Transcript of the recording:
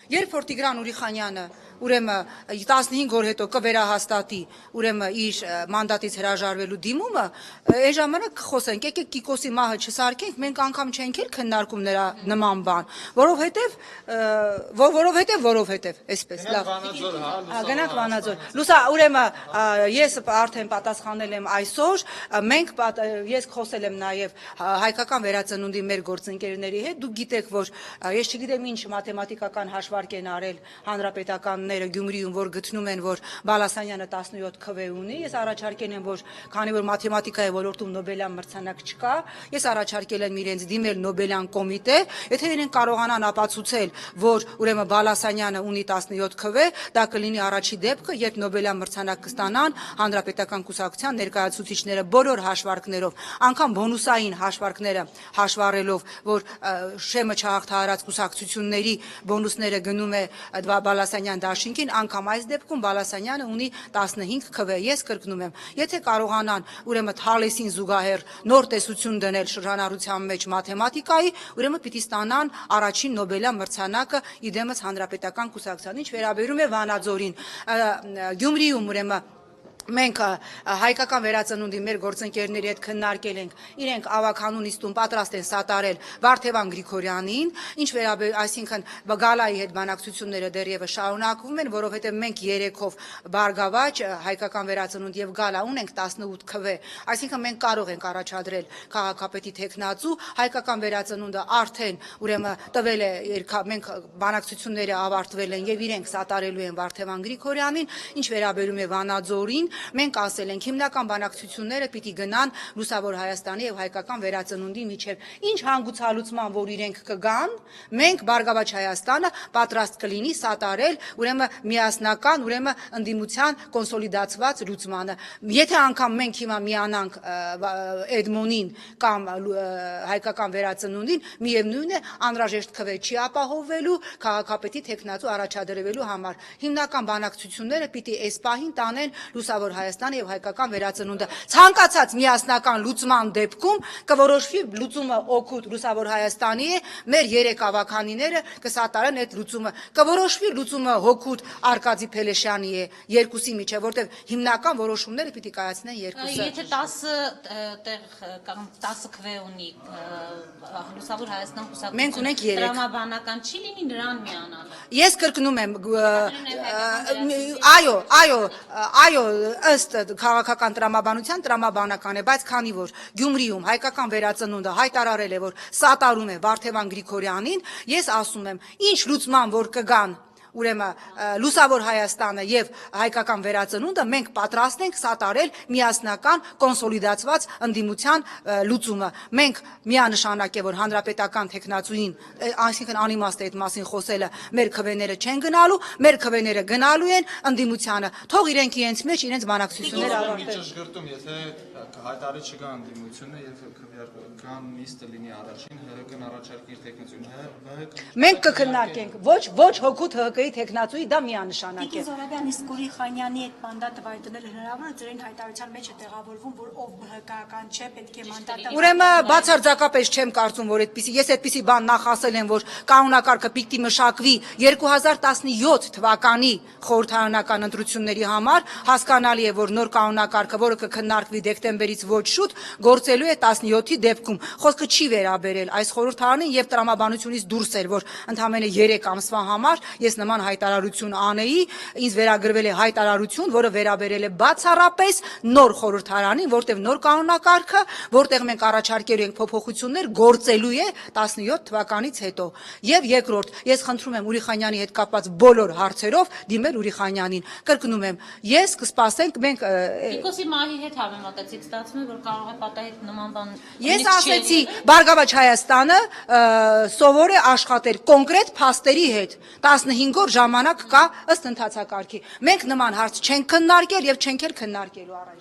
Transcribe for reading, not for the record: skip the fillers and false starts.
Երբ որ Տիգրան Ուրիխանյանը ուրեմն 15 օր հետո կվերահաստատի ուրեմն իր մանդատից հրաժարվելու դիմումը, այն ժամանակ կխոսենք, եկեք Կիկոսի մահը չսարքենք, մենք անգամ չենք էլ քննարկում նրա նման բան, որովհետև, այսպես, լավ։ Գնանք Վանաձոր։ Լուսա, ուրեմն ես արդեն պատասխանել եմ այսօր, ես խոսել եմ նաև հայկական վերածնունդի մեր գործընկերների հետ, դուք գիտեք, որ ես չգիտեմ ինչ մաթեմատիկական հաշվարկ են արել հանրապետականները Գյումրիում, որ գտնում են, որ Բալասանյանը 17 քվ ունի, ես առաջարկել եմ, որ քանի որ մաթեմատիկայի ոլորտում Նոբելյան մրցանակ չկա, ես առաջարկել եմ իրենց դիմել Նոբելյան կոմիտե, եթե իրենք կարողանան ապացուցել, որ ուրեմն Բալասանյանը ունի 17 քվ, դա կլինի առաջի դեպքը, երբ Նոբելյան մրցանակ կստանան հանրապետական կուսակցության ներկայացուցիչները բոլոր հաշվարկներով, անգամ բոնուսային հաշվարկները հաշվառելով, որ շեմը չհաղթահարած կուսակցությունների բոնուսները գնում է Բալասանյան դաշինքին, անգամ այս դեպքում Բալասանյանը ունի 15 քվ, ես կրկնում եմ, եթե կարողանան ուրեմն Թալեսին զուգահեռ նոր տեսություն դնել շրջանառության մեջ մաթեմատիկայի, ուրեմն պիտի ստանան առաջին Նոբելյան մրցանակը իդեմս հանրապետական կուսակցության, ինչ վերաբերում է Վանաձորին, Գյումրիում ուրեմն մենք հայկական վերածնունդի մեր գործընկերների հետ քննարկել ենք, իրենք ավագանուն նիստում պատրաստ են սատարել Վարդևան Գրիգորյանին, ինչ այսինքն Գալայի հետ բանակցությունները դեռևս շարունակվում են, որովհետև մենք երեքով Բարգավաճ, հայկական վերածնունդ եւ Գալա ունենք 18 քվ, այսինքն մենք կարող ենք առաջադրել քաղաքապետի թեկնածու, հայկական վերածնունդը արդեն ուրեմն տվել է, մենք բանակցությունները ավարտվել են եւ իրենք սատարելու են Վարդևան Գրիգորյանին, ինչ վերաբերում է Վանաձորին, մենք ասել ենք հիմնական բանակցությունները պիտի գնան Լուսավոր Հայաստանի եւ հայկական վերածնունդի միջև, ինչ հանգուցալուծման, որ իրենք կգան, մենք Բարգավաճ Հայաստանը պատրաստ կլինի սատարել ուրեմն միասնական, ուրեմն ընդդիմության կոնսոլիդացված լուծմանը, եթե անգամ մենք հիմա միանանք Էդմոնին կամ հայկական վերածնունդին, միևնույն է անհրաժեշտ քվ չի ապահովվելու քաղաքապետի թեկնածու առաջադրվելու համար, հիմնական բանակցությունները պիտի այս պահին տանեն Լուսավոր Հայաստանը եւ հայկական վերածնունդը, ցանկացած միասնական լուծման դեպքում կորոշվի լուծումը օգուտ Լուսավոր Հայաստանի է, մեր 3 ավականիները կսատարեն այդ լուծումը, կորոշվի լուծումը հօգուտ Արկադի Փելեշյանի է երկուսի միջև, որտեղ հիմնական որոշումները պիտի կայացնեն երկուսը։ Եթե 10 քվ ունի Լուսավոր Հայաստան կուսակցությունը, մենք ունենք 3, տրամաբանական չի լինի նրան միանալը։ Ես կրկնում եմ, այո, ըստ քաղաքական տրամաբանության տրամաբանական է, բայց քանի որ Գյումրիում հայկական վերածնունդը հայտարարել է, որ սատարում է Վարդևան Գրիգորյանին, ես ասում եմ, ինչ լուծման որ կգան ուրեմն Լուսավոր Հայաստանը եւ հայկական վերածնունդը, մենք պատրաստ ենք սատարել միասնական կոնսոլիդացված ընդդիմության լուծումը, մենք միանշանակ է, որ հանրապետական թեկնածուին, այսինքն անիմաստ է այդ մասին խոսելը, մեր քվեները չեն գնալու, մեր քվեները գնալու են ընդդիմությանը, թող իրենք իրենց մեջ իրենց բանակցությունները ավարտեն։ Եթե հայտարարի չկա ընդդիմությունը եւ քվեական նիստը լինի առաջին, ՀՀԿ-ն առաջարկի իր թեկնածուին, մենք կքննարկենք, ոչ հոգուտ ՀՀԿ-ի թեկնածուի, դա միանշանակ է։ Տիկին Զոհրաբյան, իսկ Ուրիխանյանի այդ մանդատը վայելել հնարավոր է ձերին հայտարարության մեջ է տեղավորվում, որ ով ԲՀԿ-ական չէ, պետք է մանդատը։ Ուրեմն բացարձակապես չեմ կարծում, որ ես այդպիսի բան նախ ասել եմ, որ կանոնակարգը պիտի մշակվի 2017 թվականի խորհրդարանական ընտրությունների համար, հասկանալի է, որ նոր կանոնակարգը, որը կքննարկվի դեկտեմբերից ոչ շուտ, գործելու է 17-ի դեպքում, խոսքը չի վերաբերել այս խորհրդարանին եւ տրամաբանությունից դուրս էր, որ ընդամենը 3 ամսվա համար ես նման հայտարարություն անեի, ինձ վերագրվել է հայտարարություն, որը վերաբերել է բացառապես նոր խորհրդարանին, որտեղ նոր կանոնակարգը, որտեղ մենք առաջարկելու ենք փոփոխություններ, գործելու է 17 թվականից հետո։ Եվ երկրորդ, ես խնդրում եմ Ուրիխանյանի հետ կապված բոլոր հարցերով դիմել Ուրիխանյանին։ Կրկնում եմ, ես կսպասենք, մենք Կիկոսի մահի հետ համեմատեցիք, ստացվում է, որ կարող է պատահել նման բան։ Ես ասեցի, Բարգավաճ Հայաստանը սովոր է աշխատել կոնկրետ փաստերի հետ, 15 օր ժամանակ կա ըստ ընթացակարգի, մենք նման հարց չենք քննարկել եւ չենք էլ քննարկելու առայժմ։